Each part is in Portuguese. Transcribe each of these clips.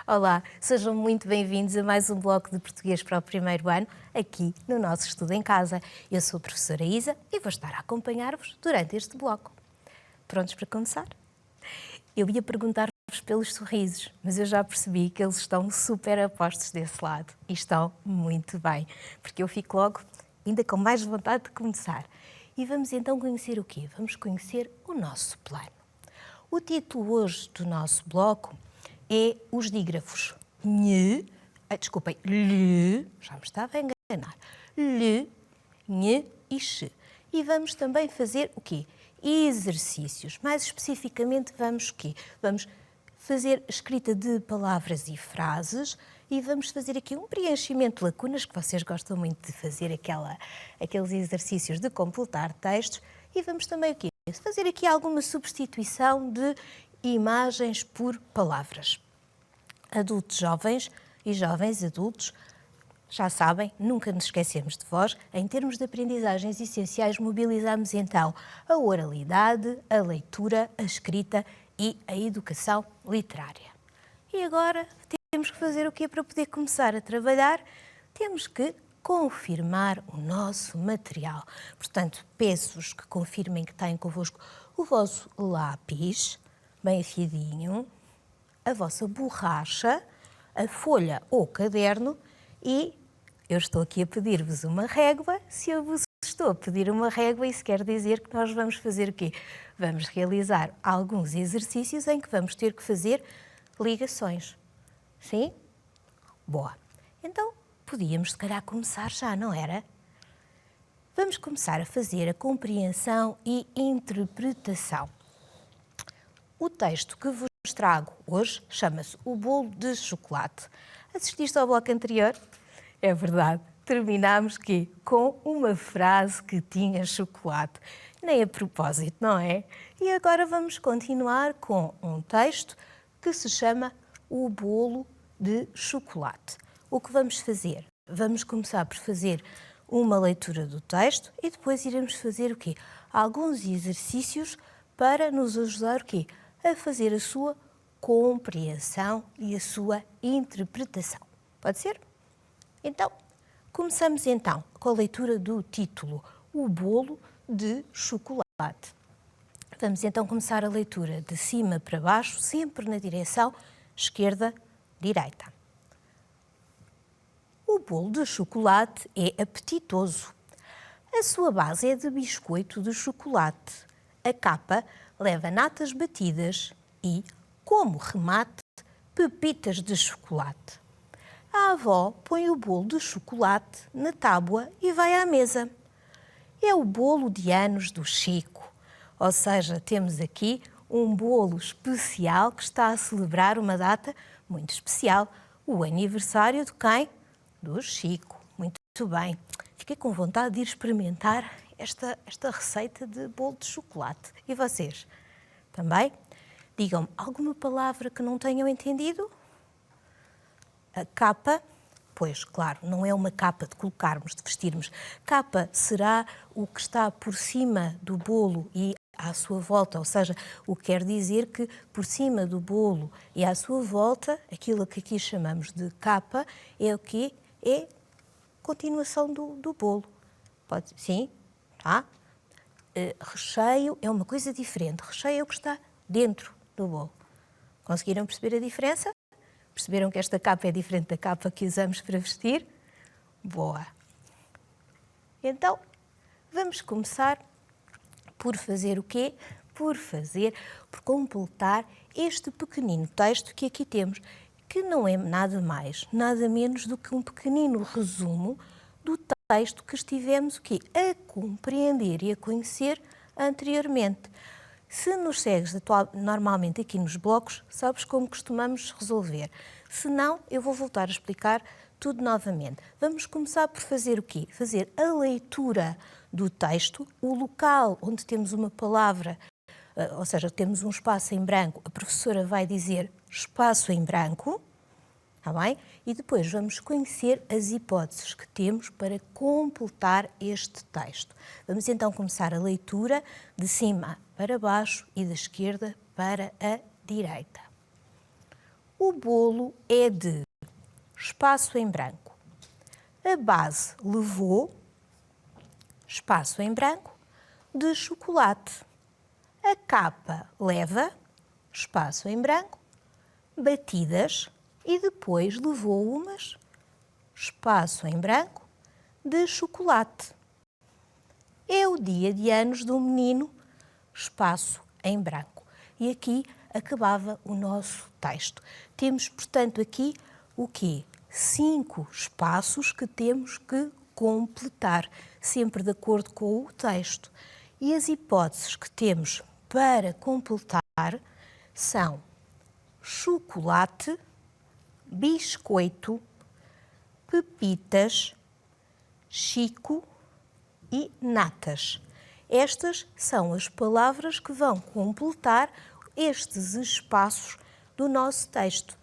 Olá, sejam muito bem-vindos a mais um bloco de português para o primeiro ano, aqui no nosso Estudo em Casa. Eu sou a professora Isa e vou estar a acompanhar-vos durante este bloco. Prontos para começar? Eu ia perguntar-vos pelos sorrisos, mas eu já percebi que eles estão super apostos desse lado e estão muito bem, porque eu fico logo ainda com mais vontade de começar. E vamos então conhecer o quê? Vamos conhecer o nosso plano. O título hoje do nosso bloco é os dígrafos lhe, já me estava a enganar, lhe, nhe e xe. E vamos também fazer o quê? Exercícios. Mais especificamente vamos o quê? Vamos fazer escrita de palavras e frases e vamos fazer aqui um preenchimento de lacunas, que vocês gostam muito de fazer aqueles exercícios de completar textos, e vamos também o quê? Fazer aqui alguma substituição de imagens por palavras. Adultos jovens e jovens adultos, já sabem, nunca nos esquecemos de vós. Em termos de aprendizagens essenciais, mobilizamos então a oralidade, a leitura, a escrita e a educação literária. E agora temos que fazer o quê para poder começar a trabalhar? Temos que confirmar o nosso material. Portanto, peço-vos que confirmem que têm convosco o vosso lápis, bem afiadinho, a vossa borracha, a folha ou caderno e eu estou aqui a pedir-vos uma régua. Se eu vos estou a pedir uma régua, isso quer dizer que nós vamos fazer o quê? Vamos realizar alguns exercícios em que vamos ter que fazer ligações. Sim? Boa. Então, podíamos se calhar começar já, não era? Vamos começar a fazer a compreensão e interpretação. O texto que vos trago hoje chama-se O Bolo de Chocolate. Assististe ao bloco anterior? É verdade. Terminámos quê? Com uma frase que tinha chocolate. Nem a propósito, não é? E agora vamos continuar com um texto que se chama O Bolo de Chocolate. O que vamos fazer? Vamos começar por fazer uma leitura do texto e depois iremos fazer o quê? Alguns exercícios para nos ajudar o quê? A fazer a sua compreensão e a sua interpretação. Pode ser? Então, começamos então com a leitura do título, O Bolo de Chocolate. Vamos então começar a leitura de cima para baixo, sempre na direção esquerda-direita. O bolo de chocolate é apetitoso. A sua base é de biscoito de chocolate. A capa leva natas batidas e, como remate, pepitas de chocolate. A avó põe o bolo de chocolate na tábua e vai à mesa. É o bolo de anos do Chico. Ou seja, temos aqui um bolo especial que está a celebrar uma data muito especial. O aniversário de quem? Do Chico. Muito bem. Fiquei com vontade de ir experimentar esta receita de bolo de chocolate. E vocês? Também? Digam-me alguma palavra que não tenham entendido? A capa, pois, claro, não é uma capa de colocarmos, de vestirmos. Capa será o que está por cima do bolo e à sua volta, ou seja, o que quer dizer que por cima do bolo e à sua volta, aquilo que aqui chamamos de capa, é o quê? É continuação do bolo. Pode, sim? Tá? Recheio é uma coisa diferente. Recheio é o que está dentro do bolo. Conseguiram perceber a diferença? Perceberam que esta capa é diferente da capa que usamos para vestir? Boa! Então, vamos começar por fazer o quê? Por completar este pequenino texto que aqui temos, que não é nada mais, nada menos do que um pequenino resumo do texto que estivemos o quê? A compreender e a conhecer anteriormente. Se nos segues normalmente aqui nos blocos, sabes como costumamos resolver. Se não, eu vou voltar a explicar tudo novamente. Vamos começar por fazer o quê? Fazer a leitura do texto, o local onde temos uma palavra, ou seja, temos um espaço em branco, a professora vai dizer espaço em branco, está bem? E depois vamos conhecer as hipóteses que temos para completar este texto. Vamos então começar a leitura de cima para baixo e da esquerda para a direita. O bolo é de espaço em branco. A base levou, espaço em branco, de chocolate. A capa leva, espaço em branco, batidas e depois levou umas, espaço em branco, de chocolate. É o dia de anos do menino, espaço em branco. E aqui acabava o nosso texto. Temos, portanto, aqui o quê? 5 espaços que temos que completar, sempre de acordo com o texto. E as hipóteses que temos para completar são chocolate, biscoito, pepitas, Chico e natas. Estas são as palavras que vão completar estes espaços do nosso texto.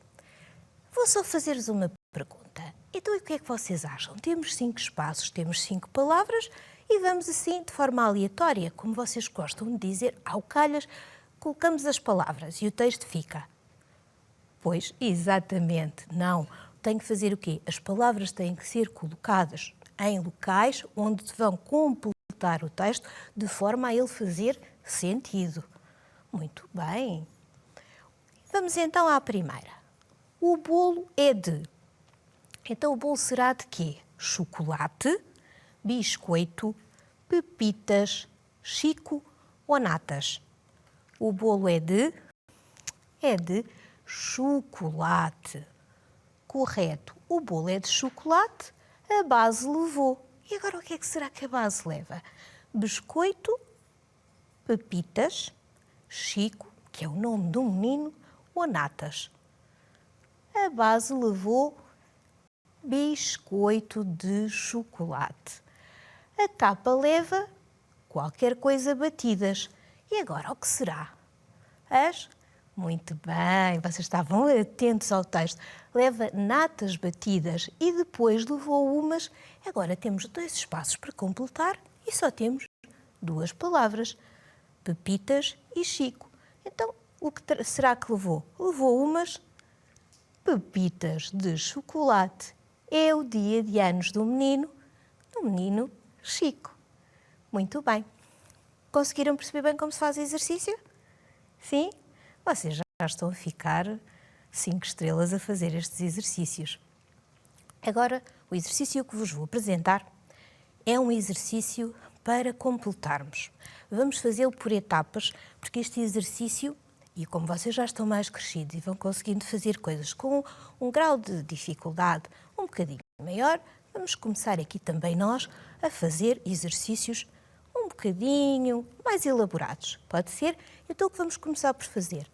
Vou só fazer-vos uma pergunta. Então, o que é que vocês acham? Temos 5 espaços, temos 5 palavras e vamos assim, de forma aleatória, como vocês gostam de dizer, ao calhas, colocamos as palavras e o texto fica. Pois, exatamente, não. Tem que fazer o quê? As palavras têm que ser colocadas em locais onde vão completar o texto de forma a ele fazer sentido. Muito bem. Vamos então à primeira. O bolo é de... Então o bolo será de quê? Chocolate, biscoito, pepitas, Chico ou natas? O bolo é de... É de chocolate. Correto. O bolo é de chocolate, a base levou. E agora o que é que será que a base leva? Biscoito, pepitas, Chico, que é o nome do menino, ou natas? A base levou biscoito de chocolate. A capa leva qualquer coisa batidas. E agora o que será? As... Muito bem, vocês estavam atentos ao texto. Leva natas batidas e depois levou umas. Agora temos 2 espaços para completar e só temos 2 palavras, pepitas e Chico. Então, o que será que levou? Levou umas pepitas de chocolate. É o dia de anos do menino Chico. Muito bem. Conseguiram perceber bem como se faz o exercício? Sim? Vocês já estão a ficar 5 estrelas a fazer estes exercícios. Agora, o exercício que vos vou apresentar é um exercício para completarmos. Vamos fazê-lo por etapas, porque este exercício, e como vocês já estão mais crescidos e vão conseguindo fazer coisas com um grau de dificuldade um bocadinho maior, vamos começar aqui também nós a fazer exercícios um bocadinho mais elaborados. Pode ser? Então, o que vamos começar por fazer?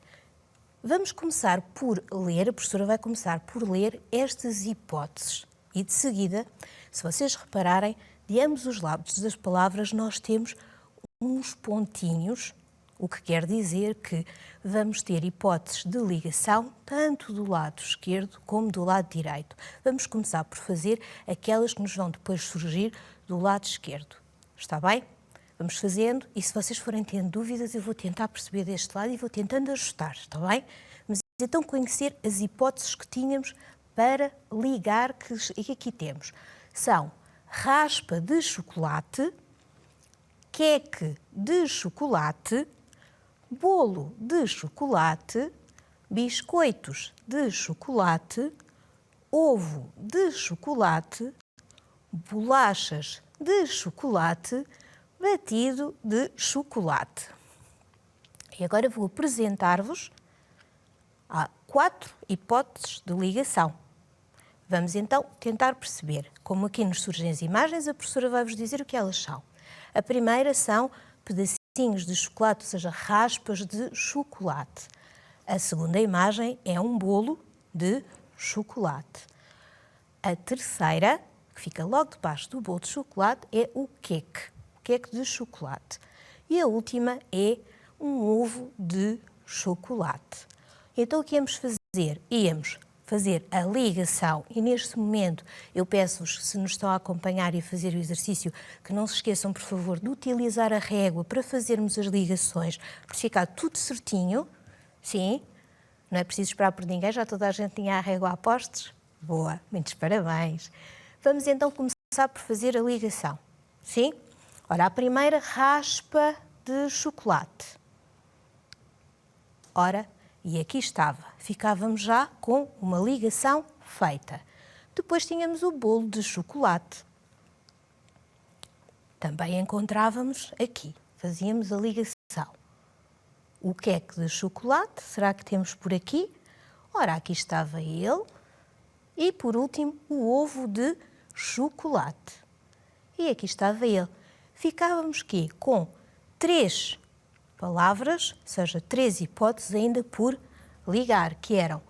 Vamos começar por ler, a professora vai começar por ler estas hipóteses. E de seguida, se vocês repararem, de ambos os lados das palavras nós temos uns pontinhos, o que quer dizer que vamos ter hipóteses de ligação tanto do lado esquerdo como do lado direito. Vamos começar por fazer aquelas que nos vão depois surgir do lado esquerdo. Está bem? Vamos fazendo e se vocês forem tendo dúvidas eu vou tentar perceber deste lado e vou tentando ajustar, está bem? Mas então conhecer as hipóteses que tínhamos para ligar que aqui temos. São raspa de chocolate, queque de chocolate, bolo de chocolate, biscoitos de chocolate, ovo de chocolate, bolachas de chocolate, batido de chocolate. E agora vou apresentar-vos 4 hipóteses de ligação. Vamos então tentar perceber. Como aqui nos surgem as imagens, a professora vai-vos dizer o que elas são. A primeira são pedacinhos de chocolate, ou seja, raspas de chocolate. A segunda imagem é um bolo de chocolate. A terceira, que fica logo debaixo do bolo de chocolate, é o queque de chocolate. E a última é um ovo de chocolate. Então o que íamos fazer? Íamos fazer a ligação e neste momento eu peço-vos, se nos estão a acompanhar e a fazer o exercício, que não se esqueçam, por favor, de utilizar a régua para fazermos as ligações, para ficar tudo certinho. Sim? Não é preciso esperar por ninguém, já toda a gente tinha a régua a postos. Boa, muitos parabéns. Vamos então começar por fazer a ligação. Sim? Ora, a primeira, raspa de chocolate. Ora, e aqui estava. Ficávamos já com uma ligação feita. Depois tínhamos o bolo de chocolate. Também encontrávamos aqui. Fazíamos a ligação. O queque de chocolate, será que temos por aqui? Ora, aqui estava ele. E, por último, o ovo de chocolate. E aqui estava ele. Ficávamos aqui com 3 palavras, ou seja, 3 hipóteses ainda por ligar, que eram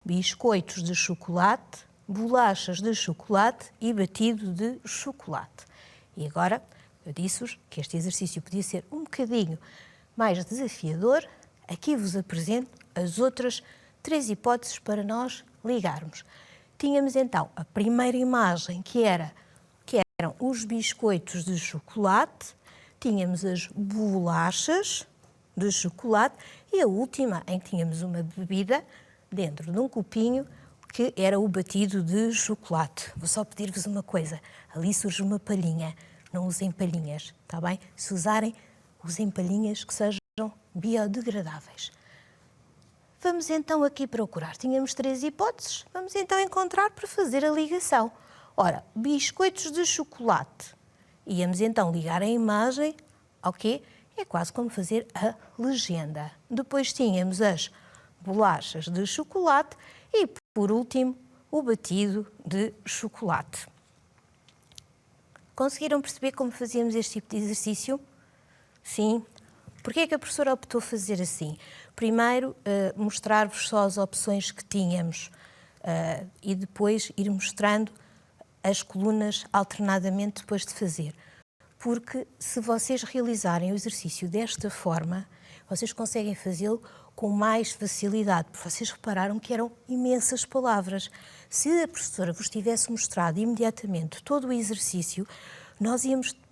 biscoitos de chocolate, bolachas de chocolate e batido de chocolate. E agora, eu disse-vos que este exercício podia ser um bocadinho mais desafiador. Aqui vos apresento as outras 3 hipóteses para nós ligarmos. Tínhamos então a primeira imagem, que eram os biscoitos de chocolate, tínhamos as bolachas de chocolate e a última, em que tínhamos uma bebida dentro de um copinho, que era o batido de chocolate. Vou só pedir-vos uma coisa, ali surge uma palhinha, não usem palhinhas, está bem? Se usarem, usem palhinhas que sejam biodegradáveis. Vamos então aqui procurar. Tínhamos 3 hipóteses, vamos então encontrar para fazer a ligação. Ora, biscoitos de chocolate. Íamos então ligar a imagem ao quê? É quase como fazer a legenda. Depois tínhamos as bolachas de chocolate e, por último, o batido de chocolate. Conseguiram perceber como fazíamos este tipo de exercício? Sim. Porquê é que a professora optou fazer assim? Primeiro, mostrar-vos só as opções que tínhamos e depois ir mostrando as colunas alternadamente depois de fazer. Porque se vocês realizarem o exercício desta forma, vocês conseguem fazê-lo com mais facilidade, porque vocês repararam que eram imensas palavras. Se a professora vos tivesse mostrado imediatamente todo o exercício, nós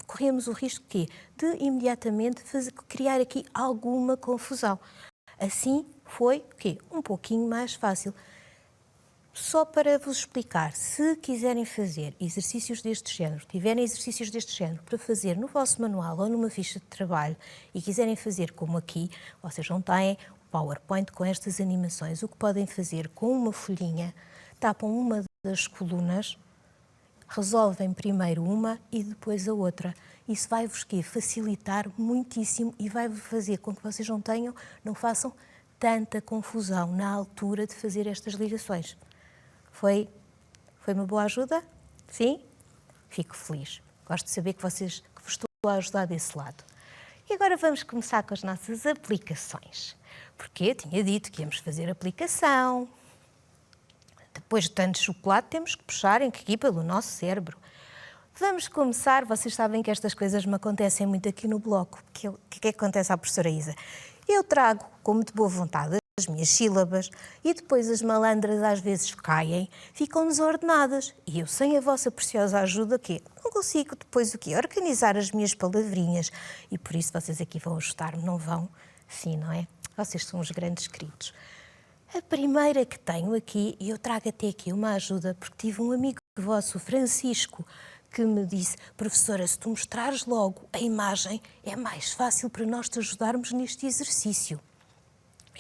corríamos o risco de imediatamente criar aqui alguma confusão. Assim foi um pouquinho mais fácil. Só para vos explicar, se quiserem fazer exercícios deste género, tiverem exercícios deste género para fazer no vosso manual ou numa ficha de trabalho e quiserem fazer como aqui, vocês não têm o PowerPoint com estas animações, o que podem fazer com uma folhinha, tapam uma das colunas, resolvem primeiro uma e depois a outra. Isso vai-vos facilitar muitíssimo e vai-vos fazer com que vocês não façam tanta confusão na altura de fazer estas ligações. Foi uma boa ajuda? Sim? Fico feliz. Gosto de saber que vos estou a ajudar desse lado. E agora vamos começar com as nossas aplicações. Porque eu tinha dito que íamos fazer aplicação. Depois de tanto chocolate, temos que puxar aqui pelo nosso cérebro. Vamos começar. Vocês sabem que estas coisas me acontecem muito aqui no bloco. O que é que acontece à professora Isa? Eu trago, com muito boa vontade, as minhas sílabas e depois as malandras às vezes caem, ficam desordenadas. E eu, sem a vossa preciosa ajuda, não consigo depois organizar as minhas palavrinhas. E por isso vocês aqui vão ajudar-me, não vão? Sim, não é? Vocês são os grandes queridos. A primeira que tenho aqui, e eu trago até aqui uma ajuda, porque tive um amigo vosso, Francisco, que me disse: professora, se tu mostrares logo a imagem, é mais fácil para nós te ajudarmos neste exercício.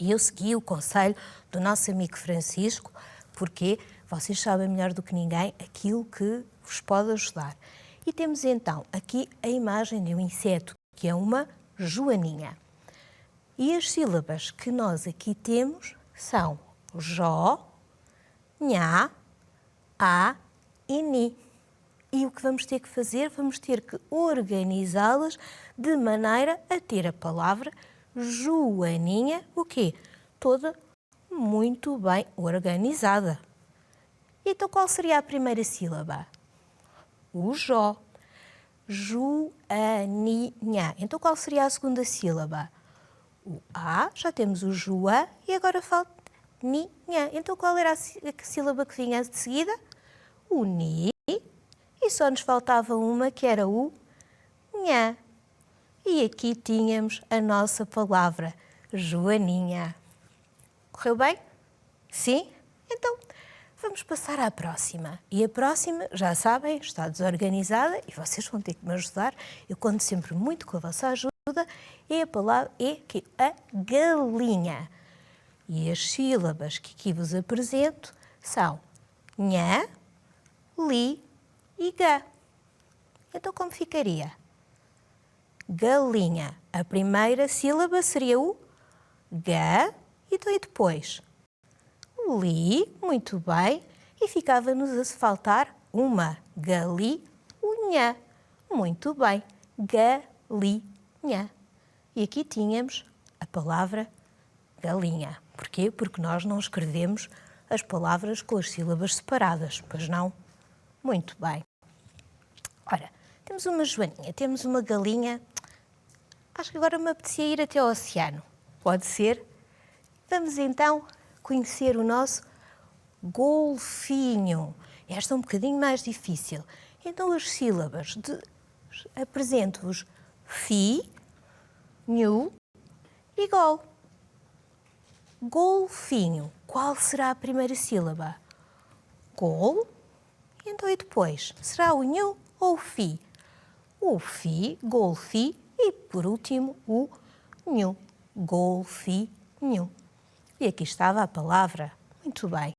E eu segui o conselho do nosso amigo Francisco, porque vocês sabem melhor do que ninguém aquilo que vos pode ajudar. E temos então aqui a imagem de um inseto, que é uma joaninha. E as sílabas que nós aqui temos são jó, nhá, á e ni. E o que vamos ter que fazer? Vamos ter que organizá-las de maneira a ter a palavra joaninha, toda muito bem organizada. Então, qual seria a primeira sílaba? O jó. Joaninha. Então, qual seria a segunda sílaba? O a, já temos o joa e agora falta ninha. Então, qual era a sílaba que vinha de seguida? O ni. E só nos faltava uma, que era o nha. E aqui tínhamos a nossa palavra, joaninha. Correu bem? Sim? Então, vamos passar à próxima. E a próxima, já sabem, está desorganizada e vocês vão ter que me ajudar. Eu conto sempre muito com a vossa ajuda. É a palavra, a galinha. E as sílabas que aqui vos apresento são nha, li e gá. Então, como ficaria? Galinha. A primeira sílaba seria o gá e depois li, muito bem, e ficava-nos a faltar uma galinha. Muito bem, galinha. E aqui tínhamos a palavra galinha. Porquê? Porque nós não escrevemos as palavras com as sílabas separadas, pois não? Muito bem. Ora, temos uma joaninha, temos uma galinha. Acho que agora me apetecia ir até ao oceano. Pode ser? Vamos então conhecer o nosso golfinho. Esta é um bocadinho mais difícil. Então as sílabas apresento-vos fi, nhu e gol. Golfinho. Qual será a primeira sílaba? Gol. Então e depois? Será o nhu ou o fi? O fi, golfi e por último o nhu. Golfinho. E aqui estava a palavra. Muito bem.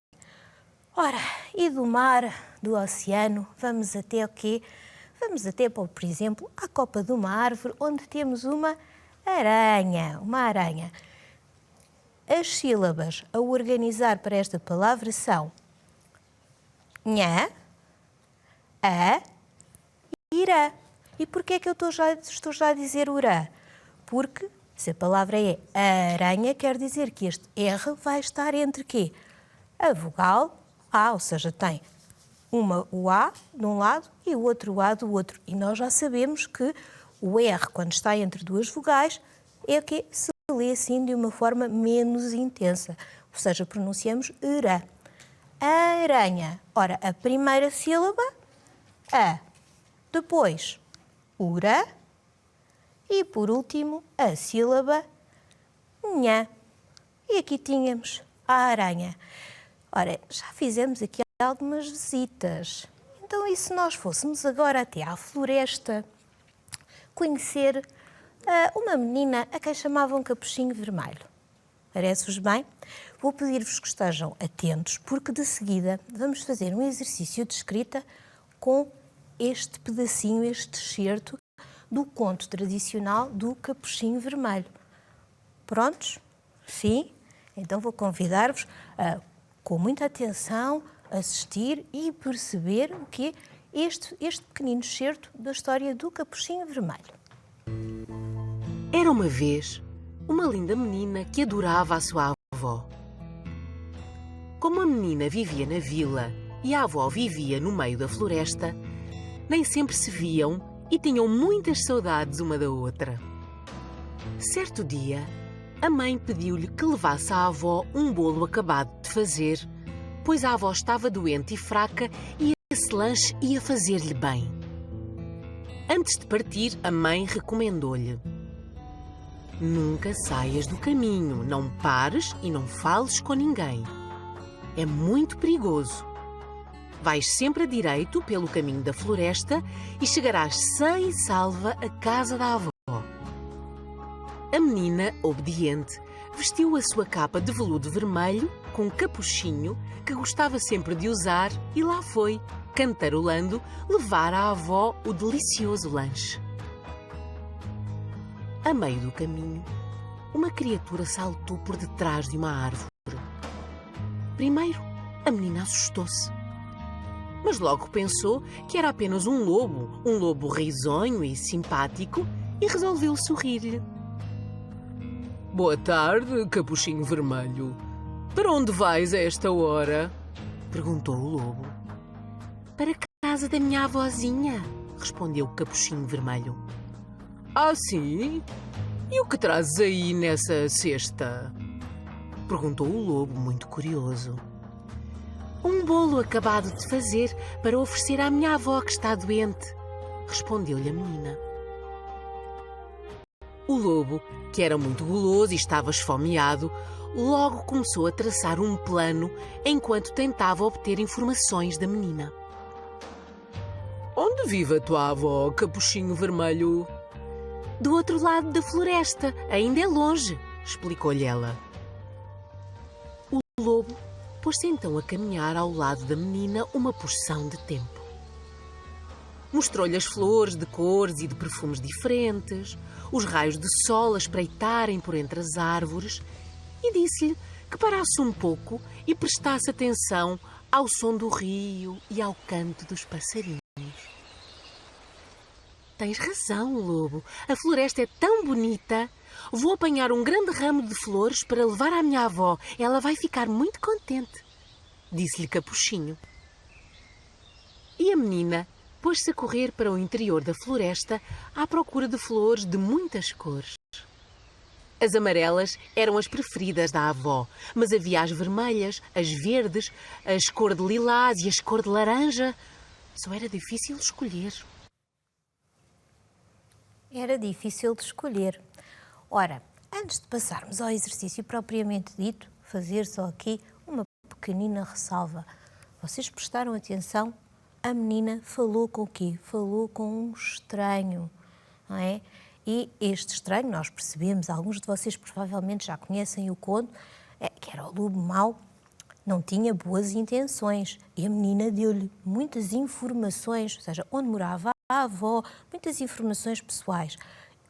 Ora, e do mar, do oceano, vamos até o quê? Vamos até, por exemplo, à copa de uma árvore onde temos uma aranha. Uma aranha. As sílabas a organizar para esta palavra são nha, a e irá. E porquê é que eu estou já a dizer urá? Porque se a palavra é aranha, quer dizer que este R vai estar entre quê? A vogal A, ou seja, tem o A de um lado e o outro A do outro. E nós já sabemos que o R, quando está entre duas vogais, é o que se lê assim de uma forma menos intensa. Ou seja, pronunciamos irá. Aranha. Ora, a primeira sílaba, a. Depois, ura. E, por último, a sílaba nha. E aqui tínhamos a aranha. Ora, já fizemos aqui algumas visitas. Então, e se nós fôssemos agora até à floresta conhecer uma menina a quem chamavam Capuchinho Vermelho? Parece-vos bem? Vou pedir-vos que estejam atentos, porque de seguida vamos fazer um exercício de escrita com este pedacinho, este excerto do conto tradicional do Capuchinho Vermelho. Prontos? Sim? Então vou convidar-vos a, com muita atenção, assistir e perceber o que é este pequenino excerto da história do Capuchinho Vermelho. Era uma vez uma linda menina que adorava a sua avó. Como a menina vivia na vila e a avó vivia no meio da floresta, nem sempre se viam e tinham muitas saudades uma da outra. Certo dia, a mãe pediu-lhe que levasse à avó um bolo acabado de fazer, pois a avó estava doente e fraca e esse lanche ia fazer-lhe bem. Antes de partir, a mãe recomendou-lhe: nunca saias do caminho, não pares e não fales com ninguém. É muito perigoso. Vais sempre a direito pelo caminho da floresta e chegarás sã e salva à casa da avó. A menina, obediente, vestiu a sua capa de veludo vermelho com um capuchinho que gostava sempre de usar e lá foi, cantarolando, levar à avó o delicioso lanche. A meio do caminho, uma criatura saltou por detrás de uma árvore. Primeiro, a menina assustou-se. Mas logo pensou que era apenas um lobo risonho e simpático, e resolveu sorrir-lhe. Boa tarde, Capuchinho Vermelho. Para onde vais a esta hora? Perguntou o lobo. Para a casa da minha avózinha, respondeu o Capuchinho Vermelho. Ah, sim? E o que trazes aí nessa cesta? Perguntou o lobo, muito curioso. Um bolo acabado de fazer para oferecer à minha avó que está doente, respondeu-lhe a menina. O lobo, que era muito guloso e estava esfomeado, logo começou a traçar um plano enquanto tentava obter informações da menina. Onde vive a tua avó, Capuchinho Vermelho? Do outro lado da floresta, ainda é longe, explicou-lhe ela. O lobo pôs-se então a caminhar ao lado da menina uma porção de tempo. Mostrou-lhe as flores de cores e de perfumes diferentes, os raios de sol a espreitarem por entre as árvores e disse-lhe que parasse um pouco e prestasse atenção ao som do rio e ao canto dos passarinhos. Tens razão, lobo. A floresta é tão bonita. Vou apanhar um grande ramo de flores para levar à minha avó. Ela vai ficar muito contente, disse-lhe Capuchinho. E a menina pôs-se a correr para o interior da floresta à procura de flores de muitas cores. As amarelas eram as preferidas da avó, mas havia as vermelhas, as verdes, as cor de lilás e as cor de laranja. Só era difícil escolher. Era difícil de escolher. Ora, antes de passarmos ao exercício propriamente dito, fazer só aqui uma pequenina ressalva. Vocês prestaram atenção? A menina falou com o quê? Falou com um estranho, não é? E este estranho, nós percebemos, alguns de vocês provavelmente já conhecem o conto, que era o lobo mau, não tinha boas intenções. E a menina deu-lhe muitas informações, ou seja, onde morava a avó, muitas informações pessoais.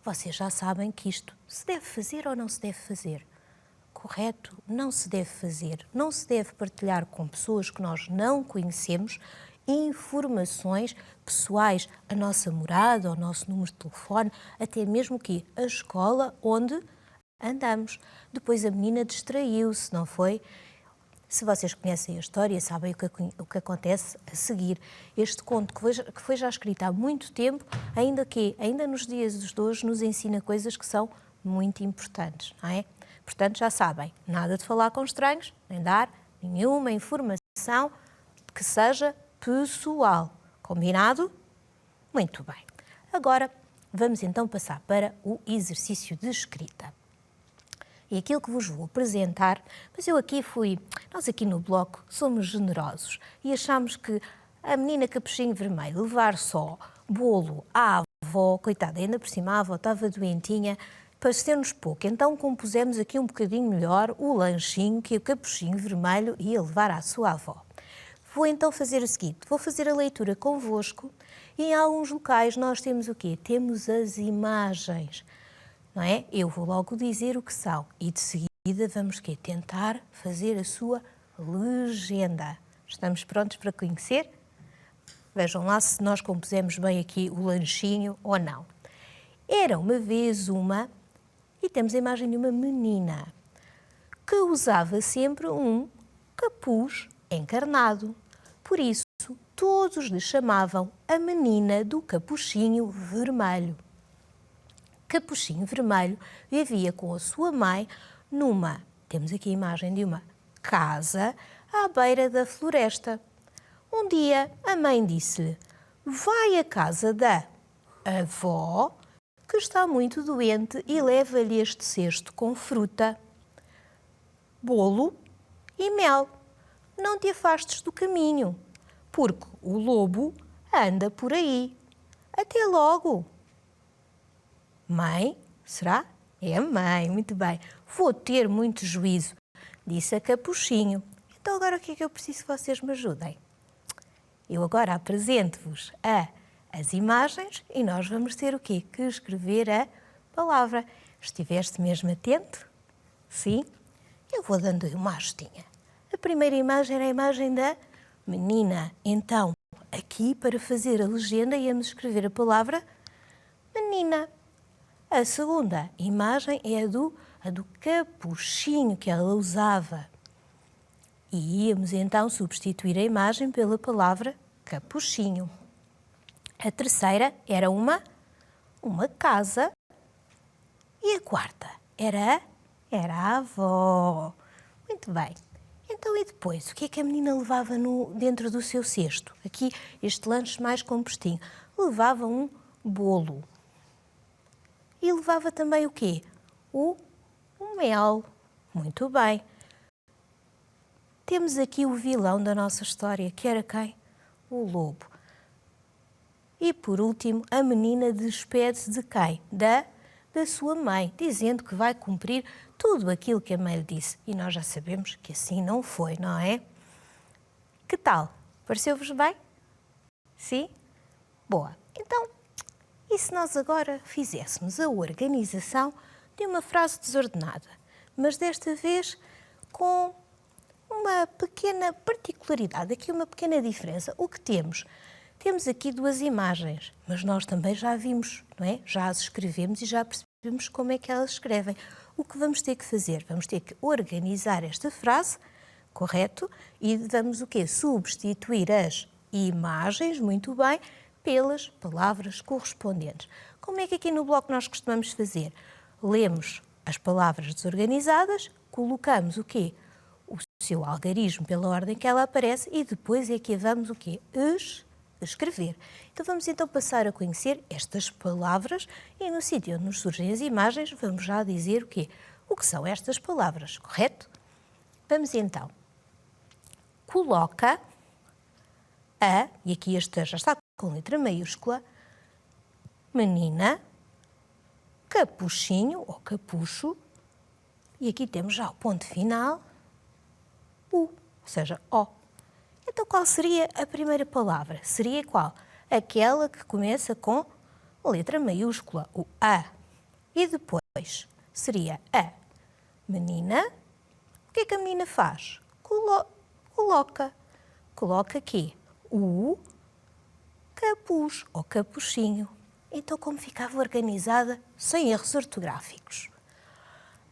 Vocês já sabem que isto se deve fazer ou não se deve fazer. Correto? Não se deve fazer. Não se deve partilhar com pessoas que nós não conhecemos informações pessoais, a nossa morada, o nosso número de telefone, até mesmo que a escola onde andamos. Depois a menina distraiu-se, não foi? Se vocês conhecem a história, sabem o que acontece a seguir. Este conto, que foi já escrito há muito tempo, ainda nos dias de hoje, nos ensina coisas que são muito importantes, não é? Portanto, já sabem, nada de falar com estranhos, nem dar nenhuma informação que seja pessoal. Combinado? Muito bem. Agora, vamos então passar para o exercício de escrita. E aquilo que vos vou apresentar, mas nós aqui no bloco somos generosos e achamos que a menina Capuchinho Vermelho levar só bolo à avó, coitada, ainda por cima a avó estava doentinha, pareceu-nos pouco. Então compusemos aqui um bocadinho melhor o lanchinho que o Capuchinho Vermelho ia levar à sua avó. Vou então fazer o seguinte, vou fazer a leitura convosco e em alguns locais nós temos o quê? Temos as imagens. Não é? Eu vou logo dizer o que são e de seguida vamos tentar fazer a sua legenda. Estamos prontos para conhecer? Vejam lá se nós compusemos bem aqui o lanchinho ou não. Era uma vez e temos a imagem de uma menina que usava sempre um capuz encarnado. Por isso, todos lhe chamavam a menina do capuchinho vermelho. Capuchinho Vermelho vivia com a sua mãe temos aqui a imagem de uma casa à beira da floresta. Um dia a mãe disse-lhe, vai à casa da avó, que está muito doente, e leva-lhe este cesto com fruta, bolo e mel. Não te afastes do caminho, porque o lobo anda por aí. Até logo. Mãe? Será? É a mãe, muito bem. Vou ter muito juízo, disse a Capuchinho. Então agora o que é que eu preciso que vocês me ajudem? Eu agora apresento-vos as imagens e nós vamos ter o quê? Que escrever a palavra. Estiveste mesmo atento? Sim? Eu vou dando uma ajudinha. A primeira imagem era a imagem da menina. Então, aqui para fazer a legenda íamos escrever a palavra menina. A segunda imagem é a do capuchinho que ela usava. E íamos então substituir a imagem pela palavra capuchinho. A terceira era uma casa. E a quarta era a avó. Muito bem. Então e depois, o que é que a menina levava dentro do seu cesto? Aqui, este lanche mais compostinho. Levava um bolo. E levava também o quê? O mel. Muito bem. Temos aqui o vilão da nossa história, que era quem? O lobo. E por último, a menina despede-se de quem? Da sua mãe, dizendo que vai cumprir tudo aquilo que a mãe lhe disse. E nós já sabemos que assim não foi, não é? Que tal? Pareceu-vos bem? Sim? Boa. Então, e se nós agora fizéssemos a organização de uma frase desordenada, mas desta vez com uma pequena particularidade, aqui uma pequena diferença. O que temos? Temos aqui duas imagens, mas nós também já vimos, não é? Já as escrevemos e já percebemos como é que elas escrevem. O que vamos ter que fazer? Vamos ter que organizar esta frase, correto? E vamos o quê? Substituir as imagens, muito bem, pelas palavras correspondentes. Como é que aqui no bloco nós costumamos fazer? Lemos as palavras desorganizadas, colocamos o quê? O seu algarismo pela ordem que ela aparece e depois é que a vamos o quê? Escrever. Então vamos então passar a conhecer estas palavras e no sítio onde nos surgem as imagens vamos já dizer o quê? O que são estas palavras, correto? Vamos então. Coloca a, e aqui este já está com letra maiúscula, menina, capuchinho ou capucho, e aqui temos já o ponto final, ou seja, O. Então, qual seria a primeira palavra? Seria qual? Aquela que começa com letra maiúscula, o A. E depois seria a menina. O que é que a menina faz? Coloca. Coloca aqui o capuz ou capuchinho. Então, como ficava organizada sem erros ortográficos?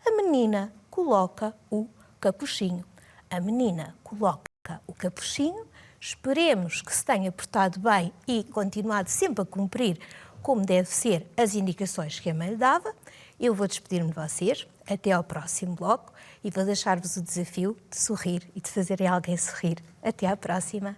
A menina coloca o capuchinho. A menina coloca o capuchinho. Esperemos que se tenha portado bem e continuado sempre a cumprir como deve ser as indicações que a mãe lhe dava. Eu vou despedir-me de vocês. Até ao próximo bloco e vou deixar-vos o desafio de sorrir e de fazerem alguém sorrir. Até à próxima.